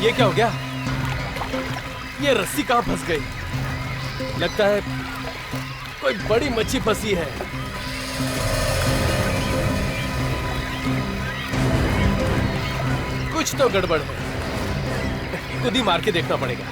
ये क्या हो गया? ये रस्सी कहाँ फंस गई? लगता है कोई बड़ी मच्छी फंसी है। कुछ तो गड़बड़ है, खुद ही मार के देखना पड़ेगा।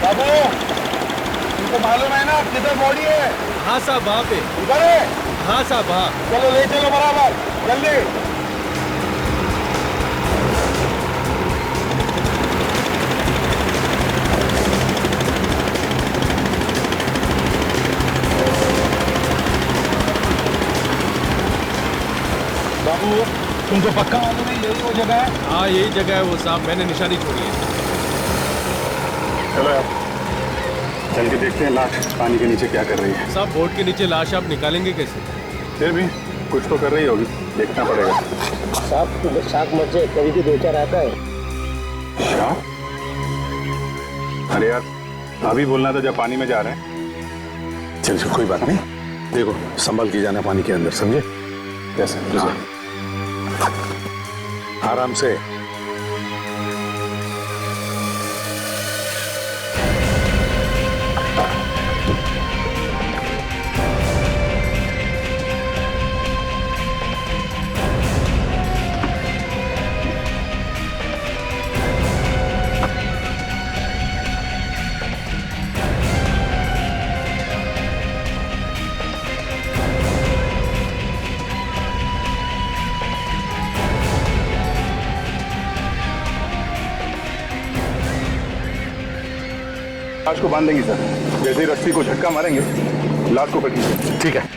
बाबू, तुमको मालूम है ना किधर बॉडी है? हाँ साहब, वहाँ पे। उधर है? हाँ साहब, हाँ। चलो ले चलो बराबर, जल्दी। बाबू, तुमको पक्का मालूम है यही वो जगह है? हाँ यही जगह है वो साहब, मैंने निशानी छोड़ी है। चलो यार, चल के देखते हैं लाश पानी के नीचे क्या कर रही है। साहब बोट के नीचे लाश आप निकालेंगे कैसे? फिर भी कुछ तो कर रही होगी, देखना पड़ेगा। साहब शाक मत जाए, कभी भी दो चार आता है। शाक? अरे यार, अभी बोलना था जब पानी में जा रहे हैं। चल चल कोई बात नहीं, देखो संभल के जाना पानी के अंदर, समझे? कैसे? हाँ। आराम से। लाश को बांध देंगे सर, जैसे ही रस्सी को झटका मारेंगे लाश को पकड़िए। ठीक है।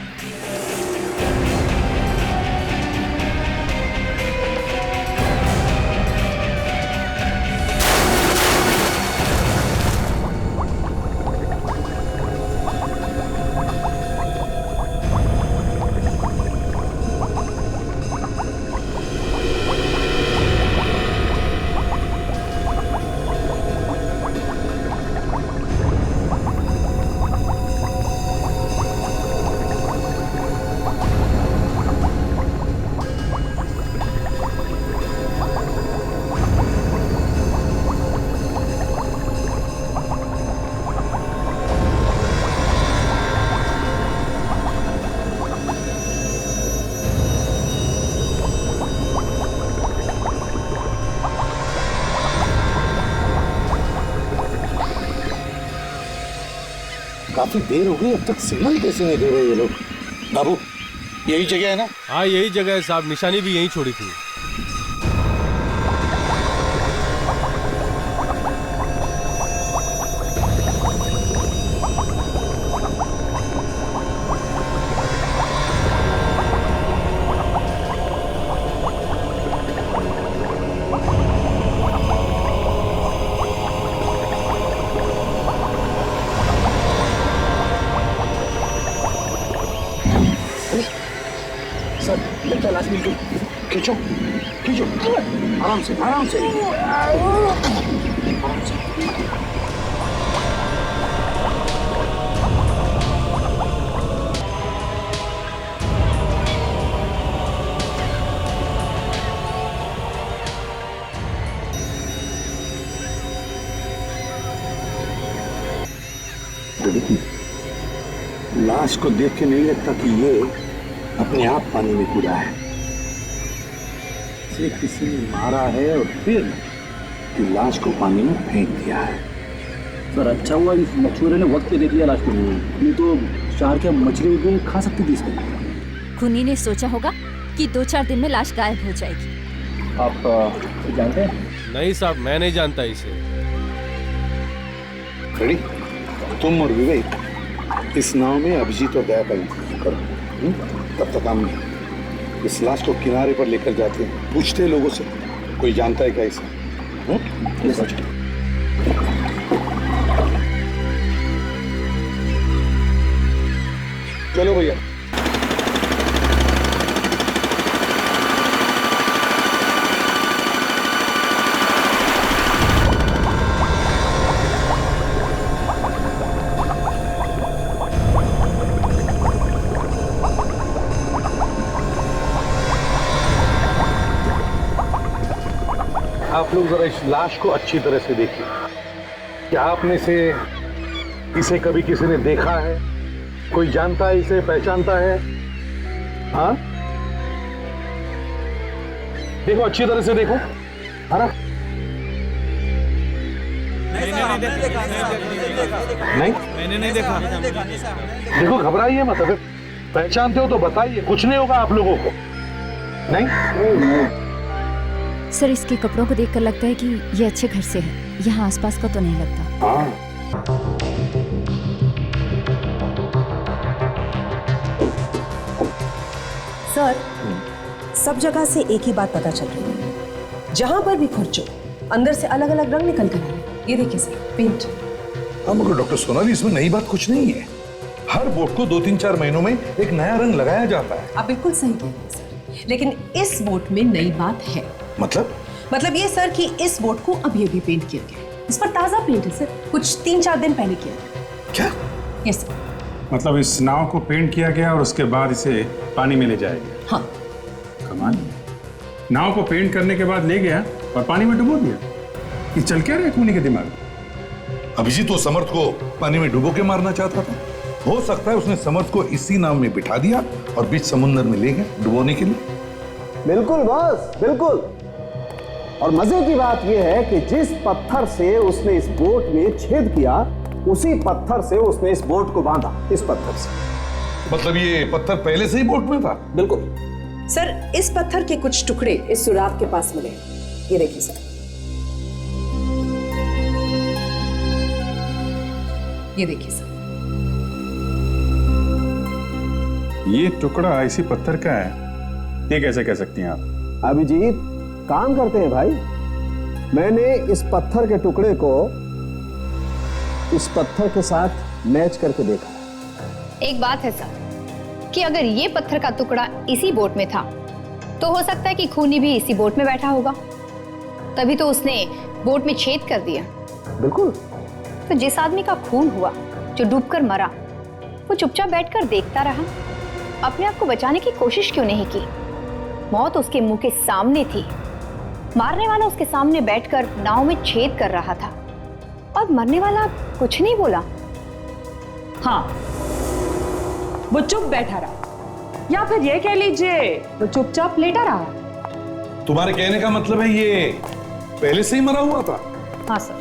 काफी देर हो गई, अब तक सिग्नल कैसे नहीं दे रहे ये लोग? बाबू, यही जगह है ना? हाँ यही जगह है साहब, निशानी भी यहीं छोड़ी थी। सर, लगता है लाश मिल गई। खींचो, खींचो, आराम से, आराम से, आराम से। लाश को देख के नहीं लगता कि ये अपने आप पानी में कूदा है। इसे किसी ने मारा है और फिर कि लाश को पानी में फेंक दिया है। सर अच्छा हुआ इस मछुआरे ने वक्त पे देख लिया लाश को, नहीं तो शहर के मछली भी खा सकती थी इसको। खूनी ने सोचा होगा कि 2-4 दिन में लाश गायब हो जाएगी। आप जानते हैं? नहीं साहब, मैं नहीं जानता इसे। खड़ी, तुम और विवेक इस नाव में अभिजीत और दया का इंतजार करो। तब तक हम इस लाश को किनारे पर लेकर जाते हैं, पूछते हैं लोगों से, कोई जानता है क्या इसे? चलो भैया। आप लोग जरा इस लाश को अच्छी तरह से देखिए। क्या आपने से इसे कभी किसी ने देखा है? कोई जानता है इसे, पहचानता है? हाँ, देखो अच्छी तरह से देखो, है ना? मैंने नहीं देखा। देखो घबराइए मत, अगर पहचानते हो तो बताइए, कुछ नहीं होगा आप लोगों को। नहीं? सर इसके कपड़ों को देखकर लगता है कि ये अच्छे घर से है, यहाँ आसपास का तो नहीं लगता। हाँ। सर, सब जगह से एक ही बात पता चल रही है, जहां पर भी खुरचो अंदर से अलग अलग रंग निकल कर आए। ये देखिए सर, पेंट। हाँ मगर डॉक्टर सोनाली, इसमें नई बात कुछ नहीं है। हर बोट को 2-3-4 महीनों में एक नया रंग लगाया जाता है। आप बिल्कुल सही कह रहे हैं सर, लेकिन इस बोट में नई बात है। मतलब ये सर कि इस बोट को अभी अभी पेंट किया गया है। इस पर ताजा पेंट है सर, कुछ 3-4 दिन पहले किया गया। क्या? Yes sir. मतलब इस नाव को पेंट किया गया और उसके बाद इसे पानी में ले जाया गया? हाँ। कमाल। नाव को पेंट करने के बाद ले गया और पानी में डुबो दिया। ये चल क्या रहा है खूनी के दिमाग में? अभिजीत तो समर्थ को पानी में डुबो के मारना चाहता था। हो सकता है उसने समर्थ को इसी नाव में बिठा दिया और बीच समुद्र में ले गया डुबोने के लिए। बिल्कुल बॉस, बिल्कुल। और मजे की बात यह है कि जिस पत्थर से उसने इस बोट में छेद किया, उसी पत्थर से उसने इस बोट को बांधा। इस पत्थर से। मतलब ये पत्थर पहले से ही बोट में था? बिल्कुल सर, इस पत्थर के कुछ टुकड़े इस सुराग के पास मिले। ये देखिए सर, ये देखिए सर। ये टुकड़ा इसी पत्थर का है, ये कैसे कह सकती हैं आप? अभिजीत काम करते हैं भाई। मैंने इस पत्थर के टुकड़े को इस पत्थर के साथ मैच करके देखा। एक बात है सर कि अगर ये पत्थर का टुकड़ा इसी बोट में था तो हो सकता है कि खूनी भी इसी बोट में बैठा होगा, तभी तो उसने बोट में छेद कर दिया। बिल्कुल। तो जिस आदमी का खून हुआ, जो डूबकर मरा, वो चुपचाप बैठकर देखता रहा, अपने आप को बचाने की कोशिश क्यों नहीं की? मौत उसके मुंह के सामने थी, मारने वाला उसके सामने बैठकर नाव में छेद कर रहा था और मरने वाला कुछ नहीं बोला। हाँ, वो चुप बैठा रहा, या फिर ये कह लीजिए वो चुपचाप लेटा रहा। तुम्हारे कहने का मतलब है ये पहले से ही मरा हुआ था? हाँ सर,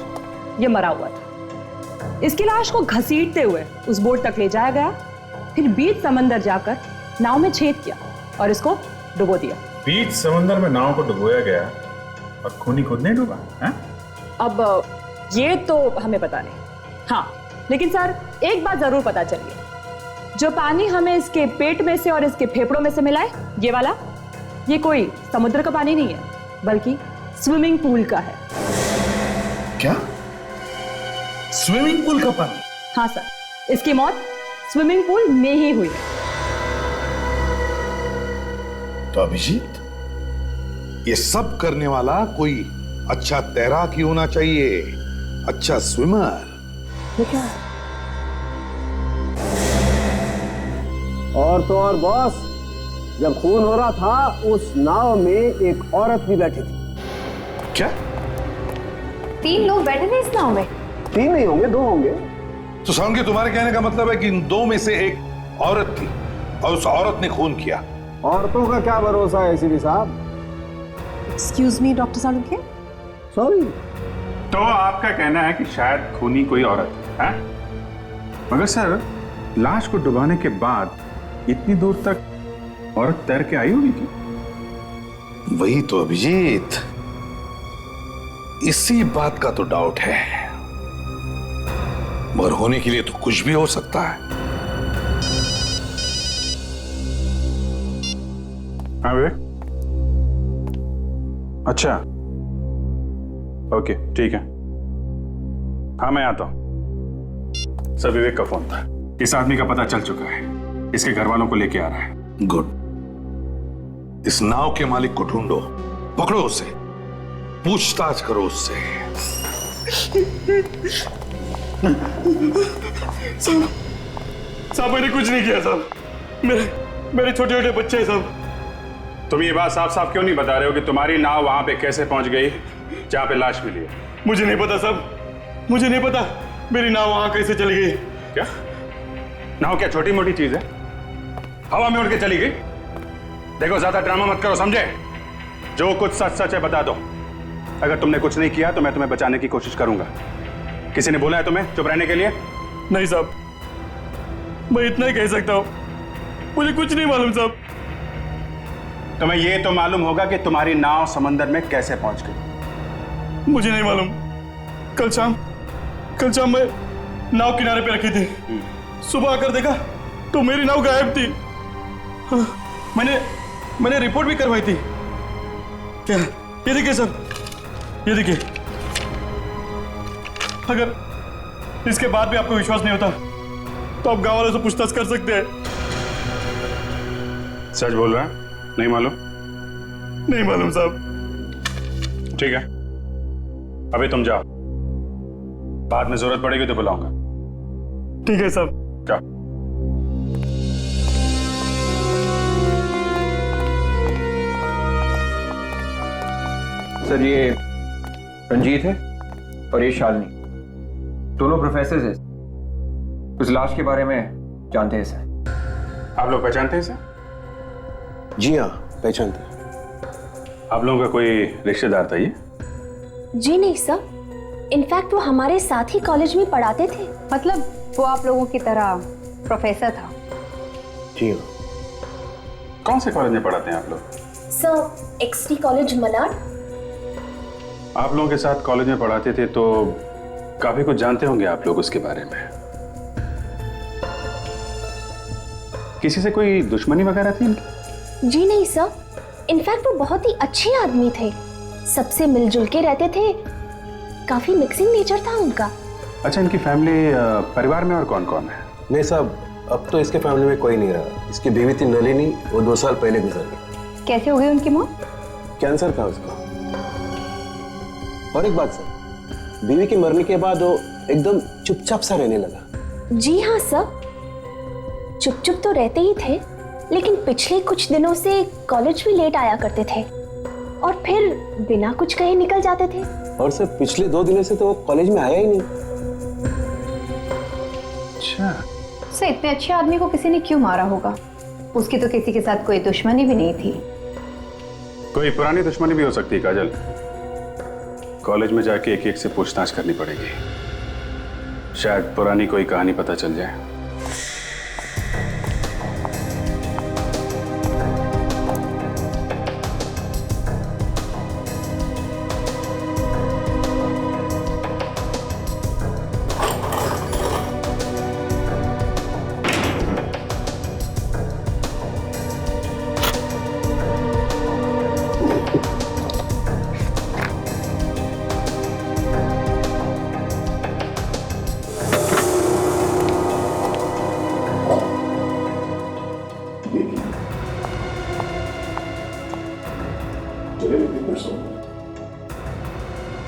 ये मरा हुआ था। इसकी लाश को घसीटते हुए उस बोट तक ले जाया गया, फिर बीच समंदर जाकर नाव में छेद किया और इसको डुबो दिया। बीच समंदर में नाव को डुबोया गया और खूनी खुद नहीं डूबा है? अब ये तो हमें पता नहीं। हाँ, लेकिन सर एक बात जरूर पता चली है, जो पानी हमें इसके पेट में से और इसके फेफड़ों में से मिला है, ये वाला, ये कोई समुद्र का पानी नहीं है, बल्कि स्विमिंग पूल का है। क्या? स्विमिंग पूल का पानी? हाँ सर, इसकी मौत स्विमिंग पूल में ही हुई है। तो अभिजीत, ये सब करने वाला कोई अच्छा तैराक ही होना चाहिए, अच्छा स्विमर। ये क्या है? और तो और बॉस, जब खून हो रहा था उस नाव में एक औरत भी बैठी थी। क्या? 3 लोग बैठे थे इस नाव में? 3 नहीं होंगे, 2 होंगे। तो साउंड के तुम्हारे कहने का मतलब है कि इन 2 में से एक औरत थी और उस औरत ने खून किया। औरतों का क्या भरोसा है एसीपी साहब? Excuse me doctor Salunkhe. Sorry. तो आपका कहना है कि शायद खूनी कोई औरत है? मगर सर, लाश को डुबाने के बाद इतनी दूर तक औरत तैर के आई होगी क्या? वही तो अभिजीत, इसी बात का तो डाउट है, मगर होने के लिए तो कुछ भी हो सकता है। हाँ विवेक? अच्छा, ओके ठीक है, हाँ मैं आता हूं। सर, विवेक का फोन था, इस आदमी का पता चल चुका है, इसके घर वालों को लेके आ रहा है। गुड। इस नाव के मालिक को ढूंढो, पकड़ो उसे, पूछताछ करो उससे। साहब मैंने कुछ नहीं किया साहब, मेरे छोटे छोटे बच्चे हैं साहब। तुम ये बात साफ साफ क्यों नहीं बता रहे हो कि तुम्हारी नाव वहां पे कैसे पहुंच गई जहां पे लाश मिली है? मुझे नहीं पता साहब, मुझे नहीं पता मेरी नाव वहां कैसे चली गई। क्या नाव क्या छोटी मोटी चीज है? हवा में उड़ के चली गई? देखो ज्यादा ड्रामा मत करो, समझे? जो कुछ सच सच है बता दो। अगर तुमने कुछ नहीं किया तो मैं तुम्हें बचाने की कोशिश करूंगा। किसी ने बोला है तुम्हें चुप रहने के लिए? नहीं साहब, मैं इतना ही कह सकता हूं, मुझे कुछ नहीं मालूम साहब। तुम्हें यह तो मालूम होगा कि तुम्हारी नाव समंदर में कैसे पहुंच गई? मुझे नहीं मालूम। कल शाम मैं नाव किनारे पे रखी थी, सुबह आकर देखा तो मेरी नाव गायब थी। हाँ, मैंने रिपोर्ट भी करवाई थी। क्या? ये देखिए सर, ये देखिए। अगर इसके बाद भी आपको विश्वास नहीं होता तो आप गांव वालों से पूछताछ कर सकते हैं। सच बोल रहा है? नहीं मालूम? नहीं मालूम साहब। ठीक है, अभी तुम जाओ, बाद में जरूरत पड़ेगी तो बुलाऊंगा। ठीक है साहब, जाओ। सर, ये रंजीत है और ये शालिनी, दोनों प्रोफेसर हैं। उस लाश के बारे में जानते हैं सर। आप लोग पहचानते हैं सर? जी हाँ, पहचानते हैं। आप लोगों का कोई रिश्तेदार था ये? जी नहीं सर, इनफैक्ट वो हमारे साथ ही कॉलेज में पढ़ाते थे। मतलब वो आप लोगों की तरह प्रोफेसर था। जी हाँ। कौन से कॉलेज में पढ़ाते हैं आप लोग? सर, एक्सटी कॉलेज मलाड। आप लोगों के साथ कॉलेज में पढ़ाते थे तो काफी कुछ जानते होंगे आप लोग उसके बारे में। किसी से कोई दुश्मनी वगैरह थी इनकी? जी नहीं सर, इनफैक्ट वो बहुत ही अच्छे आदमी थे, सबसे मिलजुल के रहते थे, काफी मिक्सिंग नेचर था उनका। अच्छा, इनकी फैमिली परिवार में और कौन कौन है? नहीं साहब, अब तो इसके फैमिली में कोई नहीं रहा। इसकी बीवी थी नलिनी, वो 2 साल पहले गुजर गई। कैसे हो गई उनकी मौत? कैंसर था उसको। और एक बात सर, बीवी के मरने के बाद वो एकदम चुपचाप सा रहने लगा। जी हाँ सर, चुप चुप तो रहते ही थे, लेकिन पिछले कुछ दिनों से कॉलेज भी लेट आया करते थे और फिर बिना कुछ कहे निकल जाते थे। और सर, पिछले 2 दिनों से तो वो कॉलेज में आया ही नहीं। अच्छा सर, इतने अच्छे आदमी को किसी ने क्यों मारा होगा? उसकी तो किसी के साथ कोई दुश्मनी भी नहीं थी। कोई पुरानी दुश्मनी भी हो सकती है काजल। कॉलेज में जाके एक एक से पूछताछ करनी पड़ेगी। शायद पुरानी कोई कहानी पता चल जाए।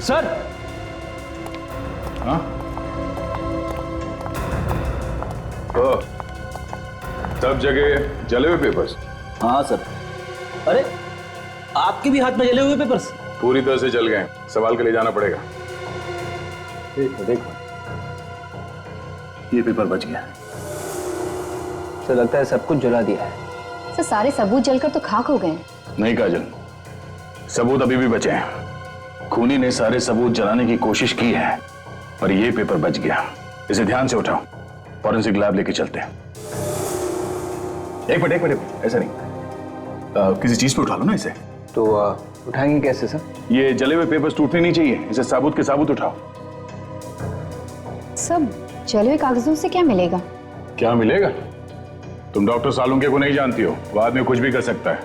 सर। हाँ? ओ, सब जगह जले हुए पेपर्स? हाँ सर। अरे आपके भी हाथ में जले हुए पेपर्स? पूरी तरह से जल गए, सवाल के लिए जाना पड़ेगा। देखो देखो, ये पेपर बच गया। तो लगता है सब कुछ जला दिया है। सर सारे सबूत जलकर तो खाक हो गए हैं। नहीं काजल, सबूत अभी भी बचे हैं। खूनी ने सारे सबूत जलाने की कोशिश की है, पर यह पेपर बच गया। इसे ध्यान से उठाओ, फॉरेंसिक लैब लेके चलते हैं। एक मिनट, ऐसा नहीं, किसी चीज पे उठा लो ना इसे। तो उठाएंगे कैसे सर? ये जले हुए पेपर्स टूटने नहीं चाहिए, इसे साबुत के साबुत उठाओ। सब जले हुए कागजों से क्या मिलेगा? क्या मिलेगा? तुम डॉक्टर सालुंके को नहीं जानती हो, वो आदमी कुछ भी कर सकता है।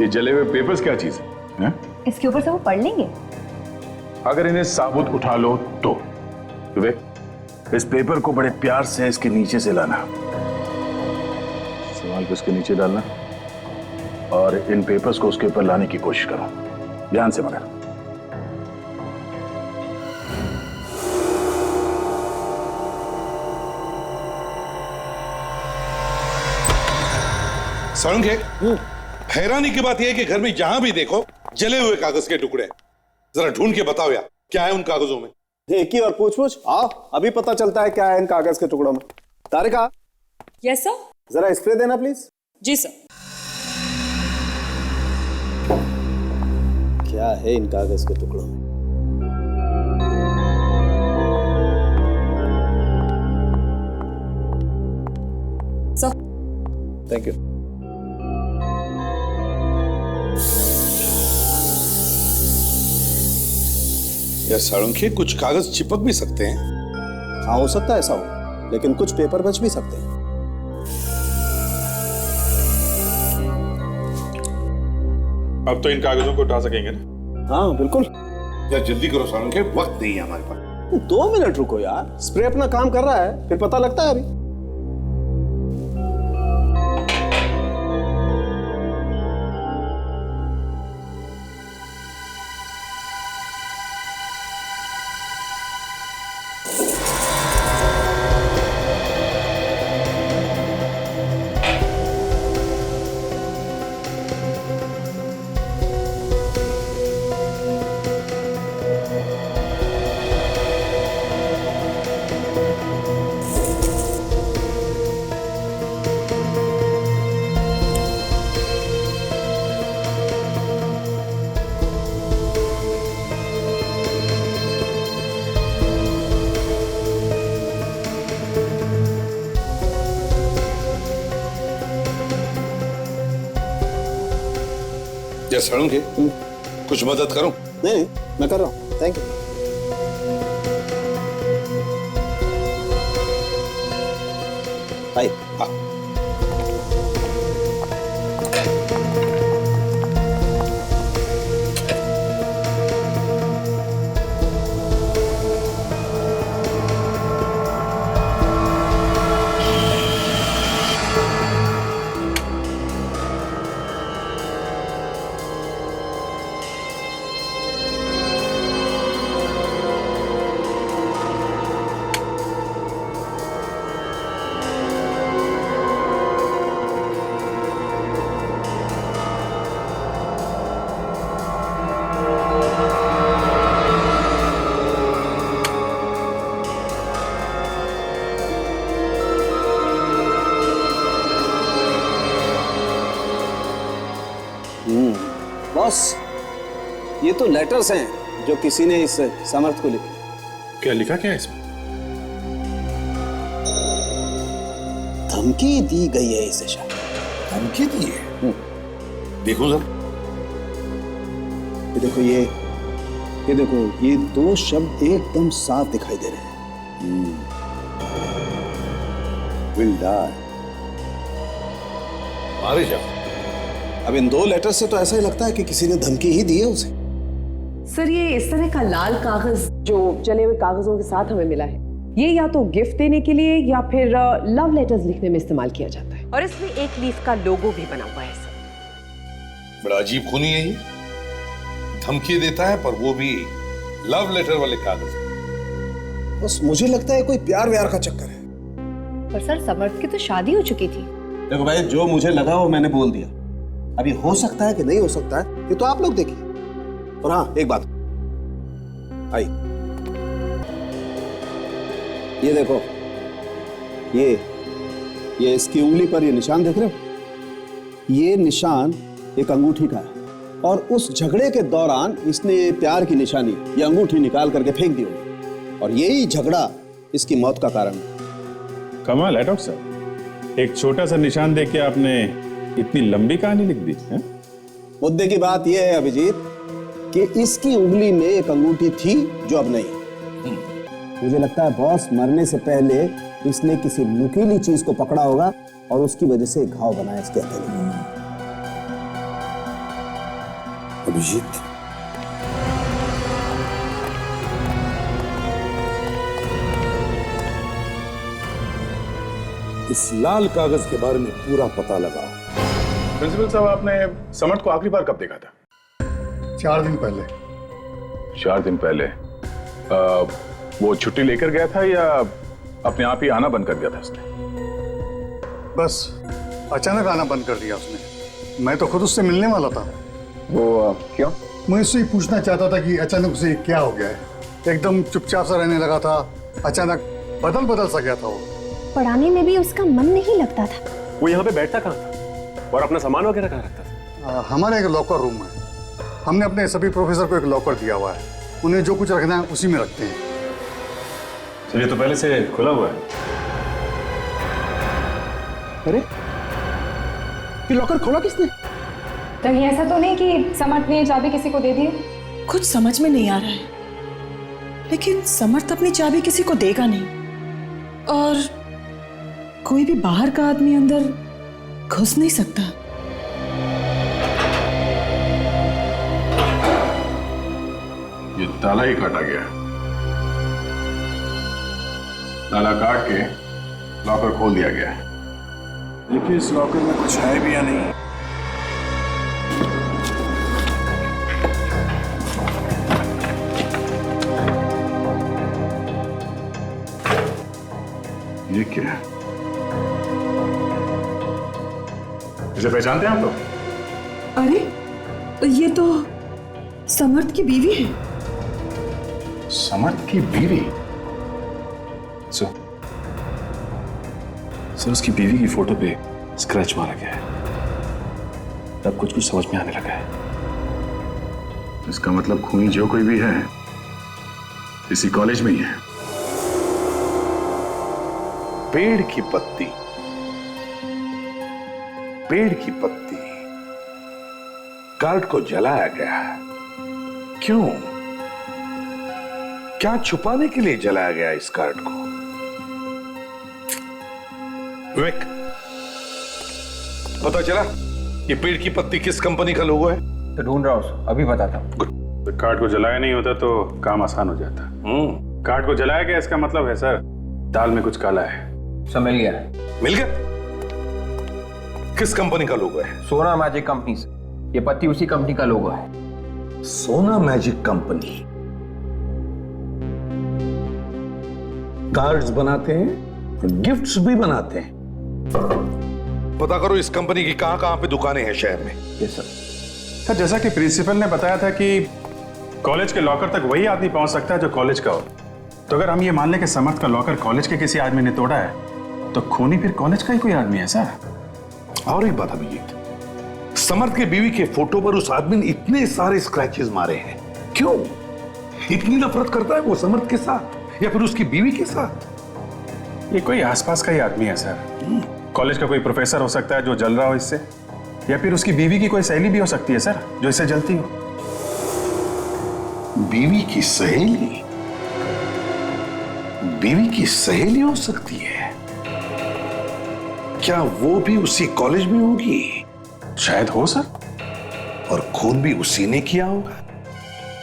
ये जले हुए पेपर्स क्या चीज है? इसके ऊपर से वो पढ़ लेंगे। अगर इन्हें साबुत उठा लो तो विवेक, इस पेपर को बड़े प्यार से इसके नीचे से लाना, सवाल को इसके नीचे डालना और इन पेपर्स को उसके ऊपर लाने की कोशिश करो, ध्यान से मगर। सालुंके, हैरानी की बात यह है कि घर में जहां भी देखो जले हुए कागज के टुकड़े। जरा ढूंढ के बताओ यार, क्या है उन कागजों में? एक ही और पूछ आओ, अभी पता चलता है क्या है इन कागज के टुकड़ों में। तारिका। Yes sir. जरा स्प्रे देना प्लीज। जी सर। क्या है इन कागज के टुकड़ों में? सर। Thank you. यार सालुंके, कुछ कागज चिपक भी सकते हैं। हाँ हो सकता है ऐसा हो, लेकिन कुछ पेपर बच भी सकते हैं। अब तो इन कागजों को उठा सकेंगे ना? हाँ बिल्कुल। यार जल्दी करो सालुंके, वक्त नहीं है हमारे पास। 2 मिनट रुको यार, स्प्रे अपना काम कर रहा है, फिर पता लगता है अभी। यार सालुंके, कुछ मदद करूं? नहीं, मैं कर रहा हूं। Thank you. भाई हाँ। बॉस, ये तो लेटर्स हैं जो किसी ने इस समर्थ को लिखे। क्या लिखा क्या है इसमें? धमकी दी गई है इसे शायद। धमकी दी है? देखो जरा। ये देखो, ये देखो, ये दो शब्द एकदम साफ दिखाई दे रहे हैं। Will die. मारे जाओ। अब इन दो लेटर से तो ऐसा ही लगता है कि किसी ने धमकी ही दी है उसे। सर, ये इस तरह का लाल कागज जो जले हुए कागजों के साथ हमें मिला है, ये या तो गिफ्ट देने के लिए या फिर लव लेटर्स लिखने में इस्तेमाल किया जाता है। और इसमें एक लीफ का लोगो भी बना हुआ है सर। बड़ा अजीब खूनी है ये। धमकी देता है, पर वो भी लव लेटर वाले कागज। बस मुझे लगता है कोई प्यार व्यार का चक्कर है। पर सर, समर्थ की तो शादी हो चुकी थी। देखो भाई, जो मुझे लगा वो मैंने बोल दिया। अभी हो सकता है कि नहीं हो सकता है, ये तो आप लोग देखिए। और हाँ, एक बात आई, ये देखो, ये इसकी उंगली पर ये निशान देख रहे हो? ये निशान एक अंगूठी का है, और उस झगड़े के दौरान इसने ये प्यार की निशानी, ये अंगूठी निकाल करके फेंक दी होगी, और यही झगड़ा इसकी मौत का कारण है। कमाल है डॉक्टर साहब, एक छोटा सा निशान देख के आपने इतनी लंबी कहानी लिख दी है? मुद्दे की बात यह है अभिजीत कि इसकी उंगली में एक अंगूठी थी जो अब नहीं। मुझे लगता है बॉस मरने से पहले इसने किसी नुकीली चीज को पकड़ा होगा और उसकी वजह से घाव बनाया इसके हथेली में। अभिजीत, इस लाल कागज के बारे में पूरा पता लगाओ। प्रिंसिपल साहब, आपने समर्थ को आखिरी बार कब देखा था? 4 दिन पहले। 4 दिन पहले? वो छुट्टी लेकर गया था या अपने आप ही आना बंद कर दिया था उसने? बस अचानक आना बंद कर दिया उसने। मैं तो खुद उससे मिलने वाला था। वो क्यों? मैं उससे ही पूछना चाहता था कि अचानक उसे क्या हो गया है। एकदम चुपचाप सा रहने लगा था, अचानक बदल सा गया था वो। पढ़ाने में भी उसका मन नहीं लगता था। वो यहाँ पे बैठता कहाँ था और अपना सामान वगैरह कहाँ रखता था? हमारे एक लॉकर रूम है। हमने अपने सभी प्रोफेसर को एक लॉकर दिया हुआ है, उन्हें जो कुछ रखना है उसी में रखते हैं। चलिए, तो पहले से खुला हुआ है। अरे, ये लॉकर खोला किसने? कहीं ऐसा तो नहीं कि समर्थ ने चाबी किसी को दे दी? कुछ समझ में नहीं आ रहा है, लेकिन समर्थ अपनी चाबी किसी को देगा नहीं, और कोई भी बाहर का आदमी अंदर घुस नहीं सकता। ये ताला ही काटा गया। ताला काट के लॉकर खोल दिया गया है। देखिए, इस लॉकर में कुछ है भी या नहीं। ये क्या है? इसे पहचानते हैं आप लोग? अरे, ये तो समर्थ की बीवी है। समर्थ की बीवी? सर, उसकी बीवी की फोटो पे स्क्रैच मारा गया है। अब कुछ समझ में आने लगा है। इसका मतलब खूनी जो कोई भी है इसी कॉलेज में ही है। पेड़ की पत्ती, पेड़ की पत्ती, कार्ड को जलाया गया। क्यों? क्या छुपाने के लिए जलाया गया इस कार्ड को? विवेक, पता चला ये पेड़ की पत्ती किस कंपनी का लोगो है? तो ढूंढ रहा हूं, अभी बताता हूं। तो कार्ड को जलाया नहीं होता तो काम आसान हो जाता। कार्ड को जलाया गया, इसका मतलब है सर दाल में कुछ काला है। सब मिल गया। मिल गया? किस कंपनी का लोगो है? सोना मैजिक कंपनी से। ये पत्ती उसी कंपनी का लोगो है। सोना मैजिक कंपनी कार्ड्स बनाते हैं, गिफ्ट्स भी बनाते हैं। पता करो इस कंपनी की कहां पे दुकानें हैं शहर में। Yes sir. सर, जैसा कि प्रिंसिपल ने बताया था कि कॉलेज के लॉकर तक वही आदमी पहुंच सकता है जो कॉलेज का हो, तो अगर हम ये मान लें कि समर्थ का लॉकर कॉलेज के किसी आदमी ने तोड़ा है, तो खूनी फिर कॉलेज का ही कोई आदमी है सर। और एक बात अभिजीत, समर्थ के बीवी के फोटो पर उस आदमी ने इतने सारे स्क्रैचेस मारे हैं, क्यों? इतनी नफरत करता है वो समर्थ के साथ या फिर उसकी बीवी के साथ? ये कोई आसपास का ही आदमी है सर। कॉलेज का कोई प्रोफेसर हो सकता है जो जल रहा हो इससे, या फिर उसकी बीवी की कोई सहेली भी हो सकती है सर जो इससे जलती हो। बीवी की सहेली? बीवी की सहेली हो सकती है? क्या वो भी उसी कॉलेज में होगी? शायद हो सर। और खून भी उसी ने किया होगा?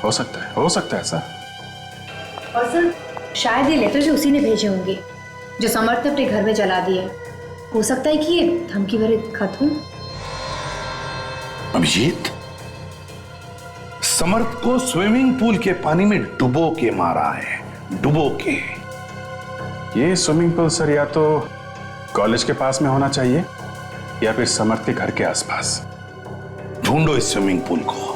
हो सकता है सर। और सर शायद ये लेटर भी उसी ने भेजे होंगे जो समर्थ ने अपने घर में जला दिए। हो सकता है कि ये धमकी भरे खत हो। अभिजीत, समर्थ को स्विमिंग पूल के पानी में डुबो के मारा है, डुबो के। ये स्विमिंग पूल सर या तो कॉलेज के पास में होना चाहिए या फिर समर्थ के घर के आसपास। ढूंढो इस स्विमिंग पूल को।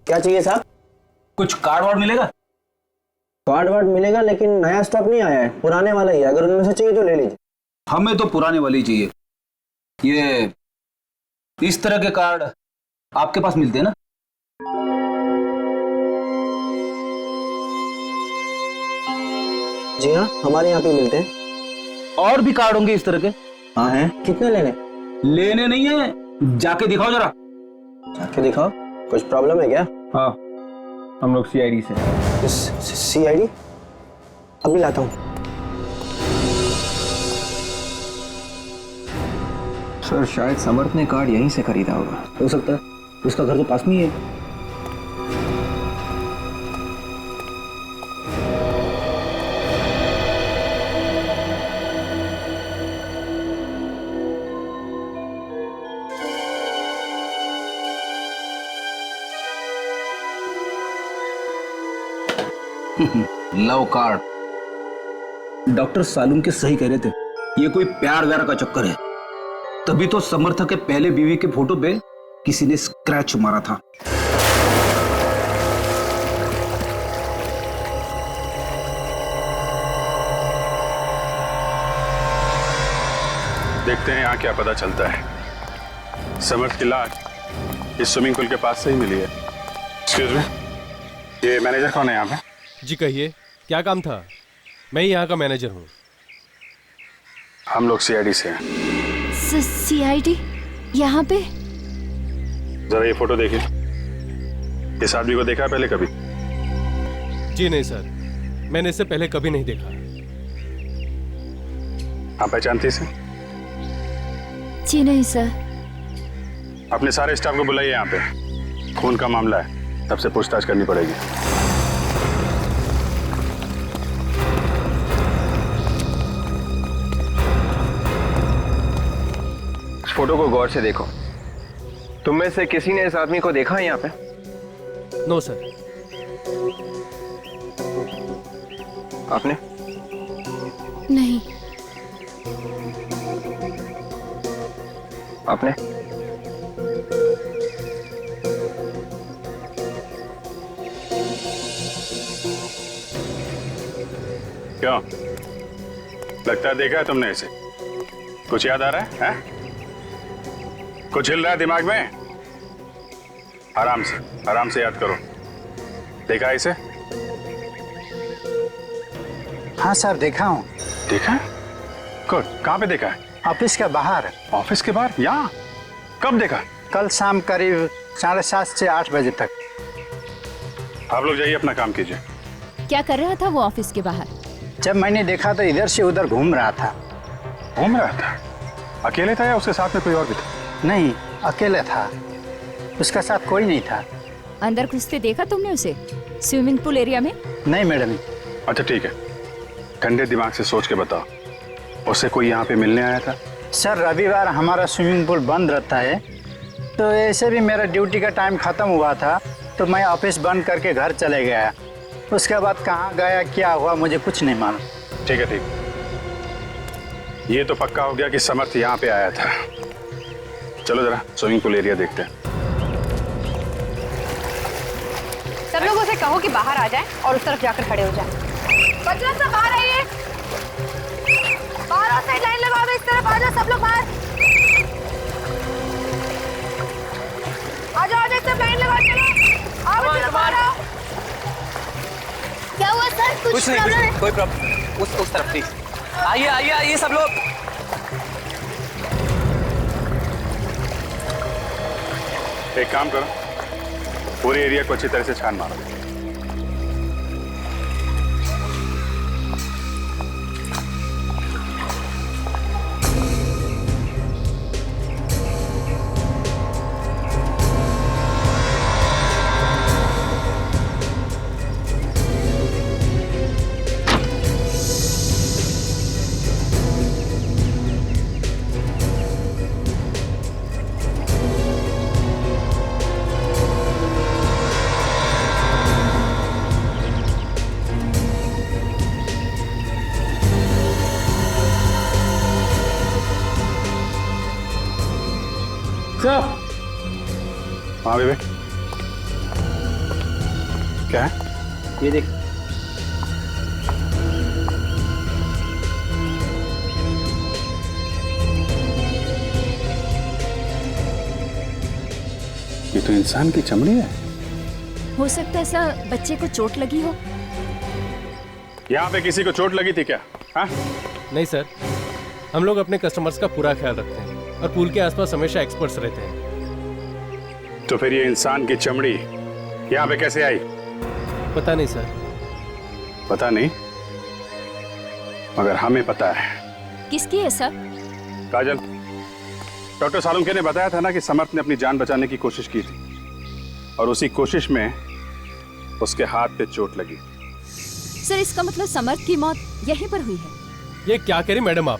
क्या चाहिए साहब? कुछ कार्ड वार्ड मिलेगा? कार्ड वार्ड मिलेगा, लेकिन नया स्टॉक नहीं आया है, पुराने वाला ही है। अगर उनमें से चाहिए तो ले लीजिए। हमें तो पुराने वाले ही चाहिए। ये इस तरह के कार्ड आपके पास मिलते हैं ना? जी हाँ, हमारे यहाँ पे मिलते हैं। और भी कार्ड होंगे इस तरह के? हाँ हैं। कितने लेने? लेने नहीं है, जाके दिखाओ जरा। जाके दिखाओ? कुछ प्रॉब्लम है क्या? हाँ, हम लोग सीआईडी से। सीआईडी? अभी लाता हूँ। सर शायद समर्थ ने कार्ड यहीं से खरीदा होगा। हो सकता है, उसका घर तो पास में ही है। Love card. डॉक्टर सालूम के सही कह रहे थे, ये कोई प्यार व्यार का चक्कर है। तभी तो समर्थ के पहले बीवी के फोटो पे किसी ने स्क्रैच मारा था। देखते हैं यहाँ क्या पता चलता है। समर्थ की लाश इस स्विमिंग पूल के पास से ही मिली है। एक्सक्यूज मी, ये मैनेजर कौन है यहाँ पे? जी कहिए, क्या काम था? मैं ही यहाँ का मैनेजर हूँ। हम लोग सीआईडी से हैं। सीआईडी? यहाँ पे? जरा ये फोटो देखिए। इस आदमी को देखा है पहले कभी? जी नहीं सर, मैंने इसे पहले कभी नहीं देखा। आप पहचानती इसे? जी नहीं सर। अपने सारे स्टाफ को बुलाइए यहाँ पे। खून का मामला है, सबसे पूछताछ करनी पड़ेगी। फोटो को गौर से देखो। तुम में से किसी ने इस आदमी को देखा है यहाँ पे? No sir. आपने? नहीं। आपने? क्यों? लगता है देखा है तुमने इसे। कुछ याद आ रहा है? कुछ हिल रहा है दिमाग में? आराम से याद करो। देखा इसे? हाँ सर, देखा हूँ। देखा है? गुड। कहाँ पे देखा है? ऑफिस के बाहर। ऑफिस के बाहर? यहाँ? कब देखा? कल शाम करीब 7:30 से 8 बजे तक। आप लोग जाइए, अपना काम कीजिए। क्या कर रहा था वो ऑफिस के बाहर? जब मैंने देखा तो इधर से उधर घूम रहा था। घूम रहा था? अकेले था या उसके साथ में कोई और भी था? नहीं, अकेले था। उसका साथ कोई नहीं था। अंदर घुसते देखा तुमने उसे स्विमिंग पूल एरिया में? नहीं मैडम। अच्छा ठीक है, ठंडे दिमाग से सोच के बताओ, उससे कोई यहाँ पे मिलने आया था? सर रविवार हमारा स्विमिंग पूल बंद रहता है, तो ऐसे भी मेरा ड्यूटी का टाइम ख़त्म हुआ था तो मैं ऑफिस बंद करके घर चले गया। उसके बाद कहाँ गया क्या हुआ मुझे कुछ नहीं मालूम। ठीक है, ठीक। ये तो पक्का हो गया कि समर्थ यहाँ पे आया था। चलो जरा स्विमिंग पूल एरिया देखते हैं। सब लोगों से कहो कि बाहर आ जाएं और उस तरफ जाकर खड़े हो जाएं। बच्चों सब बाहर आइए, बाहर साइड लाइन लगा दो, इस तरफ आ जाओ सब लोग बाहर। आ जाओ सब लाइन लगा, चलो आओ बच्चों बाहर आओ। क्या हुआ सर? कुछ प्रॉब्लम है? कोई प्रॉब्लम उस तरफ प्लीज। आइए आइए आइए सब लोग। एक काम करो, पूरे एरिया को अच्छी तरह से छान मारो। हाँ विवेक, क्या है? ये देख। ये तो इंसान की चमड़ी है। हो सकता है ऐसा बच्चे को चोट लगी हो। यहाँ पे किसी को चोट लगी थी क्या? हाँ? नहीं सर, हम लोग अपने कस्टमर्स का पूरा ख्याल रखते हैं और पूल के आसपास हमेशा एक्सपर्ट्स रहते हैं। तो फिर ये इंसान की चमड़ी यहाँ पे कैसे आई? पता नहीं सर। पता नहीं, मगर हमें पता है। किसकी है सर? काजल, डॉक्टर सालुंके ने बताया था ना कि समर्थ ने अपनी जान बचाने की कोशिश की थी और उसी कोशिश में उसके हाथ पे चोट लगी। सर इसका मतलब समर्थ की मौत यहीं पर हुई है? ये क्या कह रही मैडम आप?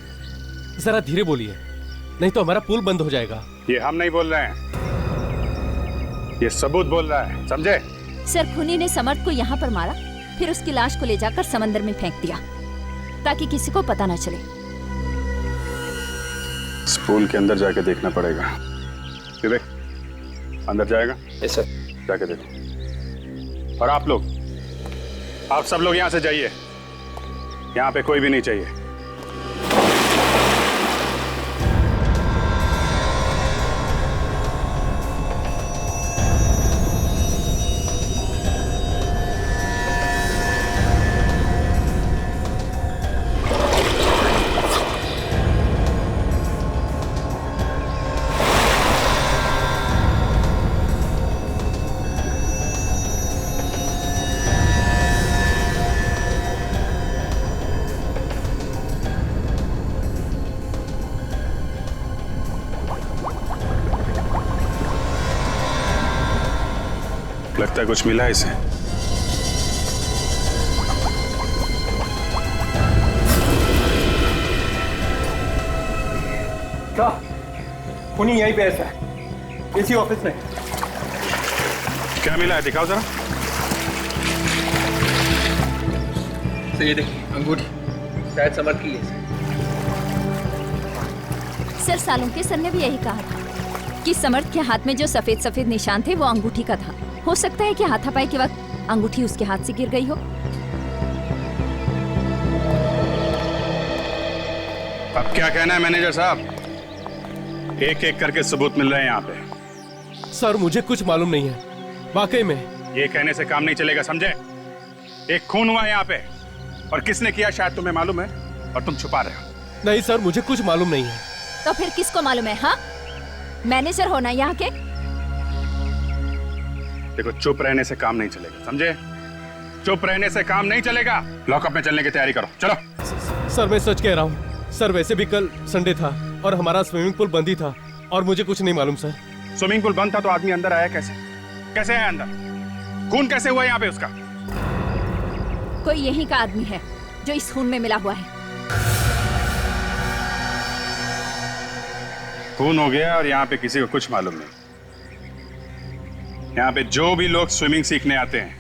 जरा धीरे बोलिए, नहीं तो हमारा पुल बंद हो जाएगा। ये हम नहीं बोल रहे हैं, ये सबूत बोल रहा है, समझे? सर खूनी ने समर्थ को यहाँ पर मारा, फिर उसकी लाश को ले जाकर समंदर में फेंक दिया ताकि किसी को पता न चले। इस पुल के अंदर जाके देखना पड़ेगा। विवेक, अंदर जाएगा? Yes sir. जाके देखो। और आप सब लोग यहाँ से जाइए, यहाँ पे कोई भी नहीं चाहिए। लगता है कुछ मिला है इसे। क्या? खूनी यहीं पे ऐसा है, इसी ऑफिस में। क्या मिला है, दिखाओ जरा। सर ये देखिए, अंगूठी, शायद समर्थ की है। सर सालुंके सर ने भी यही कहा था कि समर्थ के हाथ में जो सफेद सफेद निशान थे वो अंगूठी का था। हो सकता है कि हाथापाई के वक्त अंगूठी उसके हाथ से गिर गई हो। अब क्या कहना है मैनेजर साहब? एक एक करके सबूत मिल रहे हैं यहाँ पे। सर मुझे कुछ मालूम नहीं है, वाकई में। ये कहने से काम नहीं चलेगा, समझे? एक खून हुआ है यहाँ पे और किसने किया शायद तुम्हें मालूम है और तुम छुपा रहे हो। नहीं सर, मुझे कुछ मालूम नहीं है। तो फिर किसको मालूम है? हाँ, मैनेजर होना यहाँ के। देखो, चुप रहने से काम नहीं चलेगा, समझे? चुप रहने से काम नहीं चलेगा। लॉकअप में चलने की तैयारी करो, चलो। सर मैं सच कह रहा हूँ सर, वैसे भी कल संडे था और हमारा स्विमिंग पूल बंद ही था और मुझे कुछ नहीं मालूम सर। स्विमिंग पूल बंद था तो आदमी अंदर आया कैसे? कैसे आया अंदर? खून कैसे हुआ यहाँ पे उसका? कोई यहीं का आदमी है जो इस खून में मिला हुआ है। खून हो गया और यहाँ पे किसी को कुछ मालूम नहीं। यहाँ पे जो भी लोग स्विमिंग सीखने आते हैं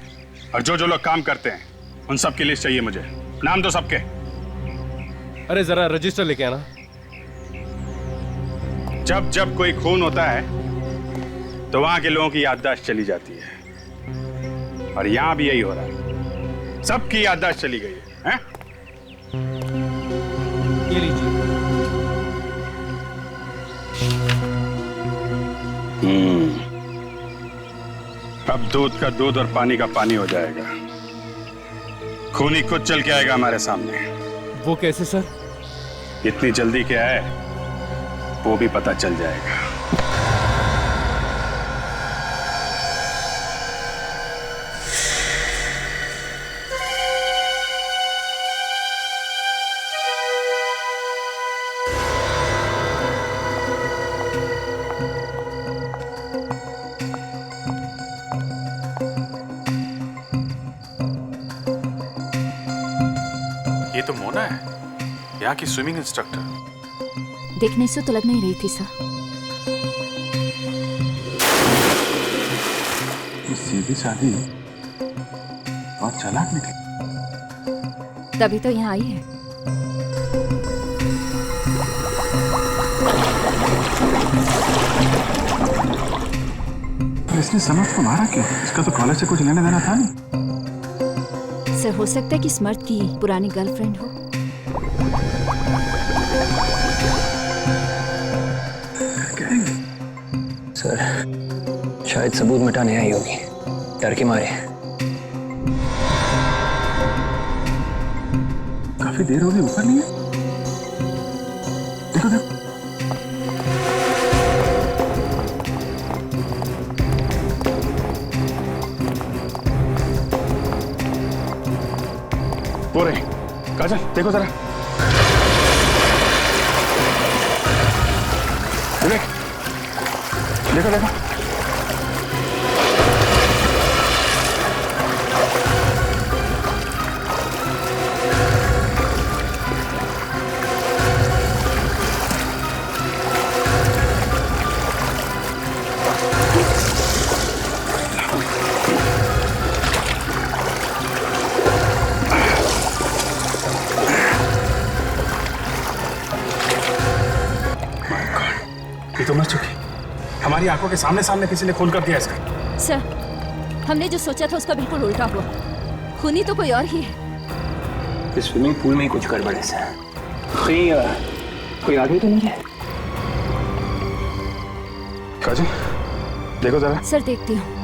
और जो जो लोग काम करते हैं, उन सब की लिस्ट चाहिए मुझे। नाम दो सबके। अरे जरा रजिस्टर लेके आना। जब जब कोई खून होता है तो वहां के लोगों की याददाश्त चली जाती है और यहां भी यही हो रहा है, सबकी याददाश्त चली गई है, हैं? ये लीजिए। अब दूध का दूध और पानी का पानी हो जाएगा। खूनी खुद चल के आएगा हमारे सामने। वो कैसे सर? इतनी जल्दी क्या है, वो भी पता चल जाएगा। ये तो मोना है, यहाँ की स्विमिंग इंस्ट्रक्टर। देखने से तो लग नहीं रही थी सर। ये सीधी सादी बहुत चालाक निकली। तभी तो यहाँ आई है। तो इसने समर्थ को मारा क्यों? इसका तो कॉलेज से कुछ लेना देना था नहीं। सर हो सकता है कि समर्थ की पुरानी गर्लफ्रेंड हो। सर शायद सबूत मिटाने आई होगी, डर के मारे। काफी देर हो गई, ऊपर नहीं है। देखो देखो, वो रही। काजल देखो जरा, विवेक देखो देखो। ये तो मर चुकी, हमारी आंखों के सामने सामने किसी ने खून कर दिया इसका। सर हमने जो सोचा था उसका बिल्कुल उल्टा हुआ। खूनी तो कोई और ही है। इस स्विमिंग पूल में ही कुछ गड़बड़ है सर। कोई आदमी तो नहीं है? काजल देखो जरा। सर देखती हूँ।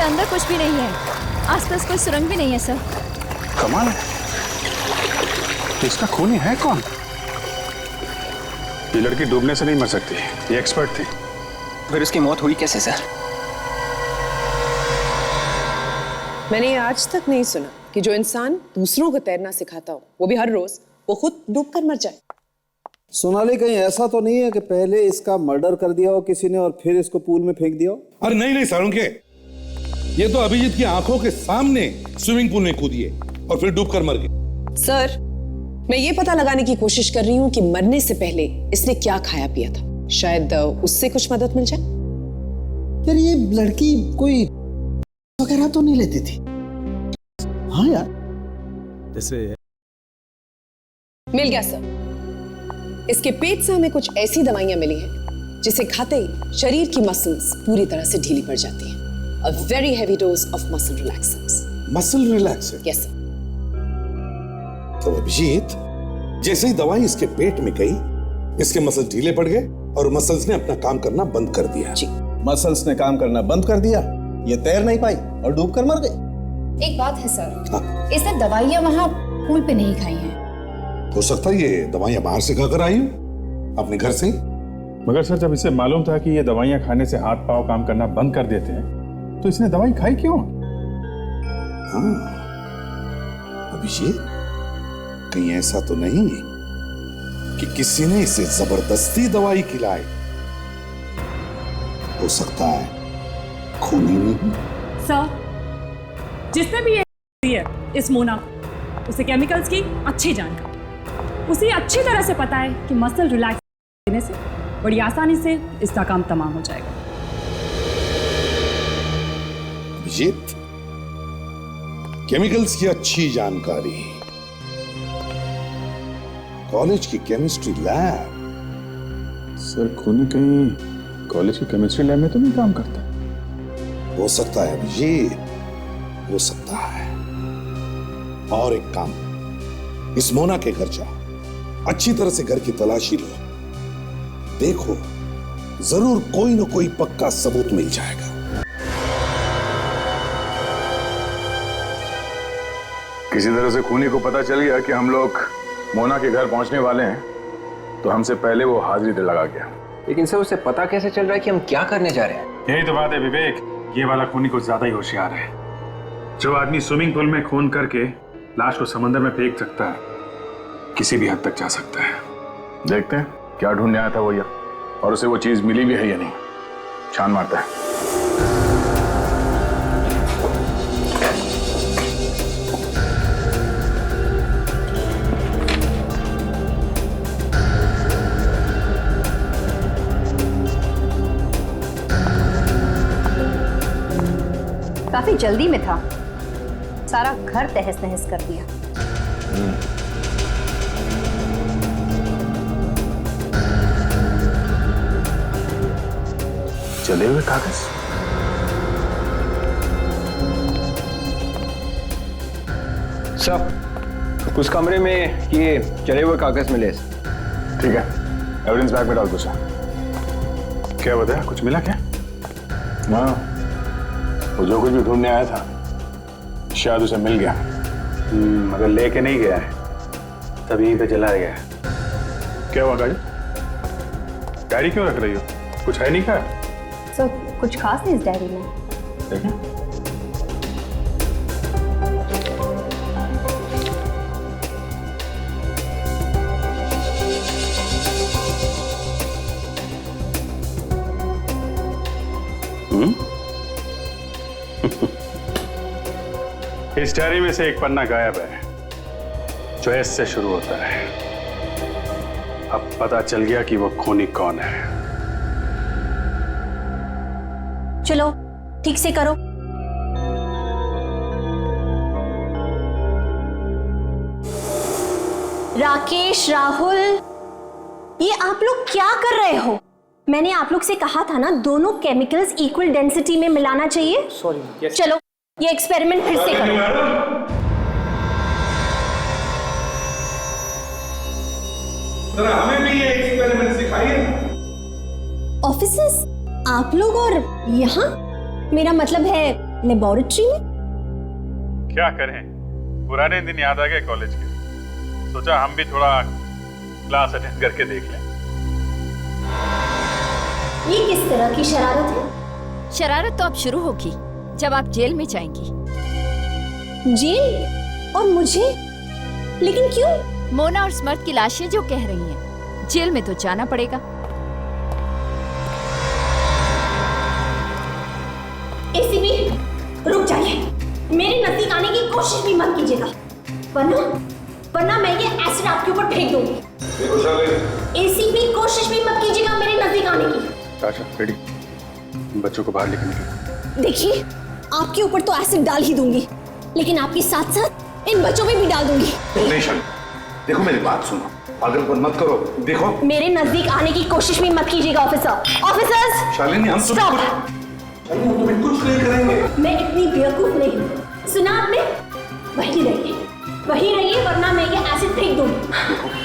अंदर कुछ भी नहीं है, आसपास कोई सुरंग भी नहीं है सर। कमाल है, तो इसका खूनी है कौन? ये लड़की डूबने से नहीं मर सकती, ये एक्सपर्ट थी। फिर उसकी मौत हुई कैसे सर? मैंने आज तक नहीं सुना कि जो इंसान दूसरों को तैरना सिखाता हो, वो भी हर रोज वो खुद डूबकर मर जाए। सोनाली कहीं ऐसा तो नहीं है कि पहले इसका मर्डर कर दिया हो किसी ने और फिर इसको पूल में फेंक दिया हो? अरे नहीं नहीं सालुंके, ये तो अभिजीत की आंखों के सामने स्विमिंग पूल में कूदी है और फिर डूबकर मर गई। सर मैं ये पता लगाने की कोशिश कर रही हूँ कि मरने से पहले इसने क्या खाया पिया था, शायद उससे कुछ मदद मिल जाए। यार ये लड़की कोई वगैरह तो नहीं लेती थी? हाँ यार जैसे मिल गया सर। इसके पेट से हमें कुछ ऐसी दवाइयां मिली हैं जिसे खाते ही शरीर की मसल्स पूरी तरह से ढीली पड़ जाती हैं। A very heavy dose of muscle relaxants. Muscle relaxant? Yes sir. तो अभिजीत जैसे ही दवाई इसके पेट में गई, इसके मसल ढीले पड़ गए और मसल्स ने अपना काम करना बंद कर दिया। जी। मसल्स ने काम करना बंद कर दिया, ये तैर नहीं पाई और डूबकर मर गई। एक बात है सर, इसने दवाइयाँ वहाँ पूल पे नहीं खाई हैं। हो सकता है ये दवाइयां बाहर से खाकर आई हूं, अपने घर से। मगर सर जब इसे मालूम था कि ये दवाइयां खाने से हाथ पांव काम करना बंद कर देते हैं, तो इसने दवाई खाई क्यों? हाँ अभिषेक, कहीं ऐसा तो नहीं कि किसी ने इसे जबरदस्ती दवाई खिलाई? हो सकता है खूनी नहीं। सर जिसने भी ये दी है इस मोना, उसे केमिकल्स की अच्छी जानकारी, उसे अच्छी तरह से पता है कि मसल रिलैक्स देने से बड़ी आसानी से इसका काम तमाम हो जाएगा। अभिजीत, केमिकल्स की अच्छी जानकारी, कॉलेज की केमिस्ट्री लैब। सर खूनी कहीं कॉलेज की केमिस्ट्री लैब में तो नहीं काम करता। हो सकता है अभिजीत, हो सकता है। और एक काम, इस मोना के घर जाओ, अच्छी तरह से घर की तलाशी लो, देखो जरूर कोई ना कोई पक्का सबूत मिल जाएगा। किसी तरह से खूनी को पता चल गया कि हम लोग मोना के घर पहुंचने वाले हैं, तो हमसे पहले वो हाजिरी दे लगा गया। लेकिन सर उसे पता कैसे चल रहा है कि हम क्या करने जा रहे हैं? यही तो बात है विवेक, ये वाला खूनी कुछ ज्यादा ही होशियार है। जो आदमी स्विमिंग पूल में खून करके लाश को समंदर में फेंक सकता है, किसी भी हद तक जा सकता है। देखते हैं क्या ढूंढने आया था वो ये, और उसे वो चीज मिली भी है या नहीं। छान मारता है। काफी जल्दी में था, सारा घर तहस नहस कर दिया। चले हुए कागज। सर उस कमरे में ये चले हुए कागज मिले। ठीक है, एविडेंस बैग में डाल दो सर। क्या बताया, कुछ मिला क्या? हाँ, वो जो कुछ भी ढूंढने आया था शायद उसे मिल गया। मगर लेके नहीं गया है, तब यहीं पे चला गया। क्या हुआ गाड़ी? डायरी क्यों रख रही हो? कुछ है नहीं क्या? सर कुछ खास नहीं इस डायरी में। देखें। इस डायरी में से एक पन्ना गायब है जो एस से शुरू होता है। अब पता चल गया कि वो खूनी कौन है। चलो ठीक से करो। राकेश, राहुल, ये आप लोग क्या कर रहे हो? मैंने आप लोग से कहा था ना, दोनों केमिकल्स इक्वल डेंसिटी में मिलाना चाहिए। सॉरी। चलो ये एक्सपेरिमेंट फिर से करो। जरा हमें भी ये एक्सपेरिमेंट सिखाइए। ऑफिसर्स, आप लोग और यहाँ? मेरा मतलब है लेबोरेटरी में। क्या करें, पुराने दिन याद आ गए कॉलेज के। सोचा हम भी थोड़ा क्लास अटेंड करके देख लें। ये किस तरह की शरारत है? शरारत तो अब शुरू होगी जब आप जेल में जाएंगी। जेल? और मुझे? लेकिन क्यों? मोना और स्मर्थ की लाशें जो कह रही हैं, जेल में तो जाना पड़ेगा। एसीपी, रुक जाइए। मेरे नजदीक आने की कोशिश भी मत कीजिएगा, वरना मैं ये एसिड आपके ऊपर फेंक दूंगी। एसीपी, कोशिश भी मत कीजिएगा मेरे नजदीक आने की। ताशा, रेडी, बच्चों को बाहर लेकर निकलो। देखिए, आपके ऊपर तो एसिड डाल ही दूंगी, लेकिन आपके साथ साथ इन बच्चों पे भी डाल दूंगी। नहीं शालिनी, देखो मेरी बात सुनो, पागलपन मत करो। देखो, मेरे नजदीक आने की कोशिश भी मत कीजिएगा ऑफिसर। ऑफिसर्स, शालिनी हम तुम्हें कुछ नहीं करेंगे। मैं इतनी बेवकूफ नहीं हूँ। सुना आपने? वहीं रहिए वरना मैं ये एसिड फेंक दूंगी।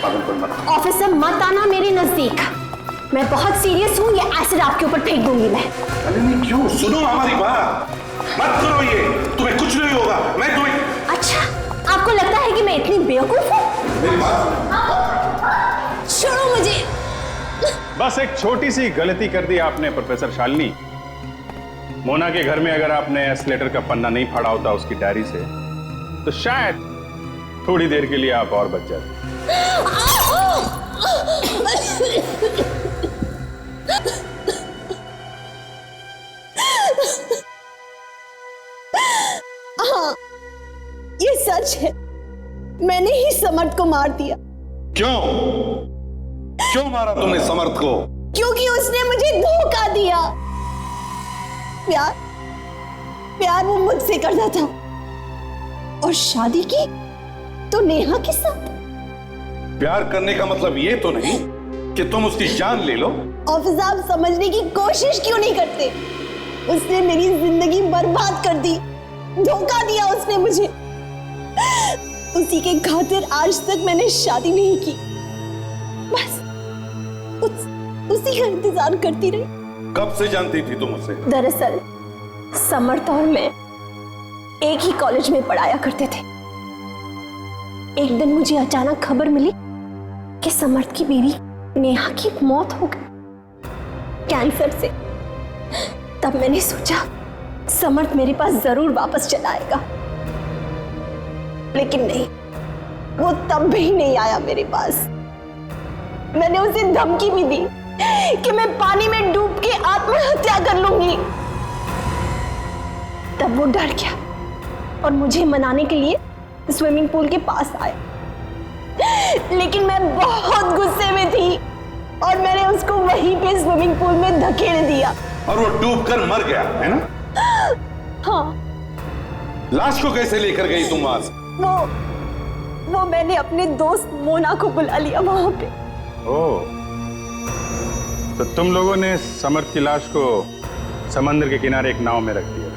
पागलपन मत। ऑफिसर मत आना मेरे नजदीक, मैं बहुत सीरियस हूँ। ये एसिड आपके ऊपर फेंक दूंगी मैं। शालिनी क्यों? सुनो हमारी बात, मत करो ये, तुम्हें कुछ नहीं होगा। मैं तुम्हें। अच्छा, आपको लगता है कि मैं इतनी बेवकूफ हूँ? मेरी बात छोड़ो मुझे। बस एक छोटी सी गलती कर दी आपने प्रोफेसर शालिनी। मोना के घर में अगर आपने एस लेटर का पन्ना नहीं फाड़ा होता उसकी डायरी से, तो शायद थोड़ी देर के लिए आप और बच जाते। हाँ, ये सच है, मैंने ही समर्थ को मार दिया। क्यों मारा तुमने समर्थ को? क्योंकि उसने मुझे धोखा दिया। प्यार वो मुझसे करता था, और शादी की तो नेहा के साथ। प्यार करने का मतलब ये तो नहीं कि तुम उसकी जान ले लो। ऑफिसर आप समझने की कोशिश क्यों नहीं करते? उसने मेरी जिंदगी बर्बाद कर दी, धोखा दिया उसने मुझे। उसी के खातिर आज तक मैंने शादी नहीं की, बस उसी का इंतजार करती रही। कब से जानती थी तुम उसे? दरअसल समर्थ और मैं एक ही कॉलेज में पढ़ाया करते थे। एक दिन मुझे अचानक खबर मिली कि समर्थ की बीवी नेहा की मौत हो गई कैंसर से। तब मैंने सोचा समर्थ मेरे पास जरूर वापस चला आएगा, लेकिन नहीं, वो तब भी नहीं आया मेरे पास। मैंने उसे धमकी भी दी कि मैं पानी में डूब के आत्महत्या कर लूंगी। तब वो डर गया और मुझे मनाने के लिए स्विमिंग पूल के पास आया, लेकिन मैं बहुत गुस्से में थी और मैंने उसको वहीं पे स्विमिंग पूल में धकेल दिया। और वो डूबकर मर गया है ना? हाँ। लाश को कैसे लेकर गई तुम वहां से? वो मैंने अपने दोस्त मोना को बुला लिया वहां पे। ओह, तो तुम लोगों ने समर्थ की लाश को समंदर के किनारे एक नाव में रख दिया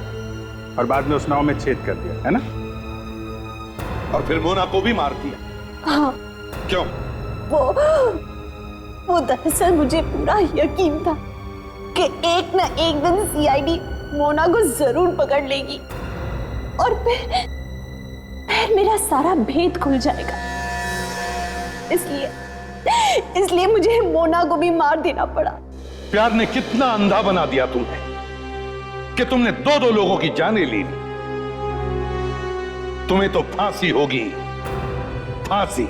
और बाद में उस नाव में छेद कर दिया, है ना? और फिर मोना को भी मार दिया? हाँ। क्यों? वो दरअसल मुझे पूरा यकीन था कि एक न एक दिन सीआईडी मोना को जरूर पकड़ लेगी और फिर मेरा सारा भेद खुल जाएगा। इसलिए मुझे मोना को भी मार देना पड़ा। प्यार ने कितना अंधा बना दिया तुम्हें कि तुमने दो लोगों की जानें ली। तुम्हें तो फांसी होगी, फांसी।